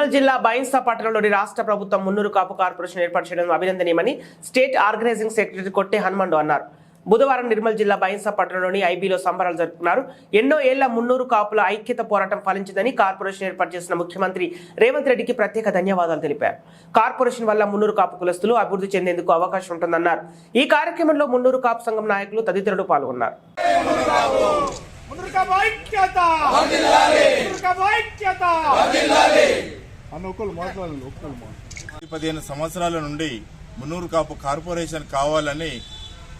నిర్మల్ జిల్లా బైన్సా పట్టణంలోని రాష్ట్ర ప్రభుత్వం మున్నూరు కాపు కార్పొరేషన్ ఏర్పాటు చేయడం అభినందనీయమని స్టేట్ ఆర్గనైజింగ్ సెక్రటరీ కొట్టే హనుమండు అన్నారు. బుధవారం నిర్మల్ జిల్లా బైన్సా పట్టణంలోని ఐబీలో సంబరాలు జరుపుకున్నారు. ఎన్నో ఏళ్ల మున్నూరు కాపుల ఐక్యత పోరాటం ఫలించిందని కార్పొరేషన్ ఏర్పాటు చేసిన ముఖ్యమంత్రి రేవంత్ రెడ్డికి ప్రత్యేక ధన్యవాదాలు తెలిపారు. కార్పొరేషన్ వల్ల మున్నూరు కాపు కులస్తులు అభివృద్ధి చెందేందుకు అవకాశం ఉంటుందన్నారు. ఈ కార్యక్రమంలో మున్నూరు కాపు సంఘం నాయకులు తదితరులు పాల్గొన్నారు. 15 సంవత్సరాల నుండి మున్నూరు కాపు కార్పొరేషన్ కావాలని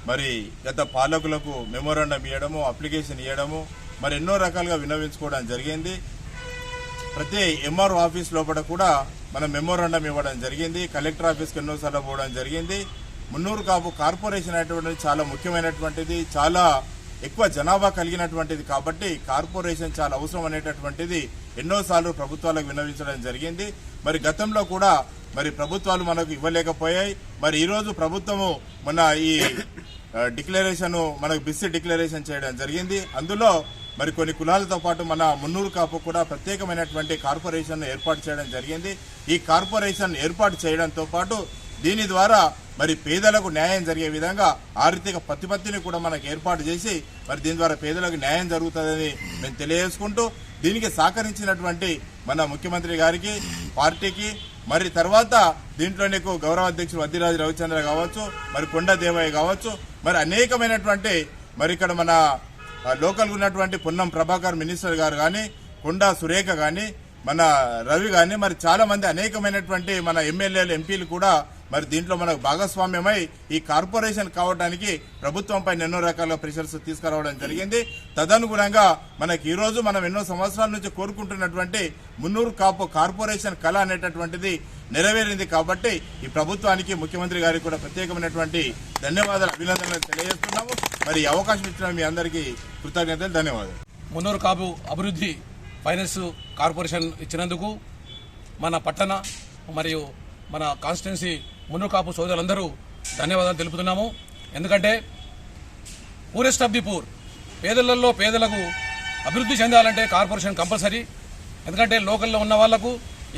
మరి గత పాలకులకు మెమోరాండం ఇవ్వడము, అప్లికేషన్ ఇవ్వడము, మరి ఎన్నో రకాలుగా విన్నవించుకోవడం జరిగింది. ప్రతి ఎంఆర్ఓ ఆఫీస్ లోపల కూడా మనం మెమోరాండం ఇవ్వడం జరిగింది. కలెక్టర్ ఆఫీస్కి ఎన్నోసార్లు పోవడం జరిగింది. మున్నూరు కాపు కార్పొరేషన్ అనేటువంటిది చాలా ముఖ్యమైనటువంటిది, చాలా ఎక్కువ జనాభా కలిగినటువంటిది కాబట్టి కార్పొరేషన్ చాలా అవసరం అనేటటువంటిది ఎన్నోసార్లు ప్రభుత్వాలకు విన్నవించడం జరిగింది. మరి గతంలో కూడా మరి ప్రభుత్వాలు మనకు ఇవ్వలేకపోయాయి. మరి ఈరోజు ప్రభుత్వము మన ఈ డిక్లరేషన్ మనకు బిస్సి డిక్లరేషన్ చేయడం జరిగింది. అందులో మరి కొన్ని కులాలతో పాటు మన మున్నూరు కాపు కూడా ప్రత్యేకమైనటువంటి కార్పొరేషన్ ఏర్పాటు చేయడం జరిగింది. ఈ కార్పొరేషన్ ఏర్పాటు చేయడంతో పాటు దీని ద్వారా మరి పేదలకు న్యాయం జరిగే విధంగా ఆర్థిక ప్రతిపత్తిని కూడా మనకు ఏర్పాటు చేసి మరి దీని ద్వారా పేదలకు న్యాయం జరుగుతుందని మేము తెలియజేసుకుంటూ దీనికి సహకరించినటువంటి మన ముఖ్యమంత్రి గారికి, పార్టీకి, మరి తర్వాత దీంట్లో నీకు గౌరవ అధ్యక్షుడు వద్దిరాజు రవిచంద్ర కావచ్చు, మరి కొండ దేవయ్య కావచ్చు, మరి అనేకమైనటువంటి మరి ఇక్కడ మన లోకల్ ఉన్నటువంటి పొన్నం ప్రభాకర్ మినిస్టర్ గారు కానీ, కొండా సురేఖ కానీ, మన రవి కానీ, మరి చాలా మంది అనేకమైనటువంటి మన ఎమ్మెల్యేలు, ఎంపీలు కూడా మరి దీంట్లో మనకు భాగస్వామ్యమై ఈ కార్పొరేషన్ కావడానికి ప్రభుత్వంపై ఎన్నో రకాల ప్రెషర్స్ తీసుకురావడం జరిగింది. తదనుగుణంగా మనకి ఈరోజు మనం ఎన్నో సంవత్సరాల నుంచి కోరుకుంటున్నటువంటి మున్నూరు కాపు కార్పొరేషన్ కళ అనేటటువంటిది నెరవేరింది. కాబట్టి ఈ ప్రభుత్వానికి, ముఖ్యమంత్రి గారికి కూడా ప్రత్యేకమైనటువంటి ధన్యవాదాలు, అభినందనలు తెలియజేస్తున్నాము. మరి అవకాశం ఇచ్చిన మీ అందరికీ కృతజ్ఞతలు, ధన్యవాదాలు. మున్నూరు కాపు అభివృద్ధి ఫైనాన్స్ కార్పొరేషన్ ఇచ్చినందుకు మన పట్టణ మరియు మన కాన్స్టిట్యున్సీ మున్నూరు కాపు సోదరులందరూ ధన్యవాదాలు తెలుపుతున్నాము. ఎందుకంటే పూరెస్ట్ ఆఫ్ ది పూర్, పేదలలో పేదలకు అభివృద్ధి చెందాలంటే కార్పొరేషన్ కంపల్సరీ. ఎందుకంటే లోకల్లో ఉన్న వాళ్లకు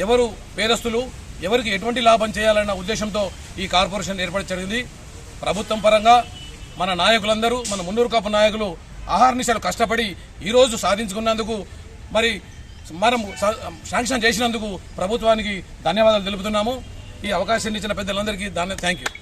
ఎవరు పేదస్తులు, ఎవరికి ఎటువంటి లాభం చేయాలన్న ఉద్దేశంతో ఈ కార్పొరేషన్ ఏర్పాటు జరిగింది. ప్రభుత్వం పరంగా మన నాయకులందరూ, మన మున్నూరు కాపు నాయకులు ఆహార్నిశలు కష్టపడి ఈరోజు సాధించుకున్నందుకు, మరి మనం శాంక్షన్ చేసినందుకు ప్రభుత్వానికి ధన్యవాదాలు తెలుపుతున్నాము. ఈ అవకాశాన్ని ఇచ్చిన పెద్దలందరికీ థ్యాంక్ యూ.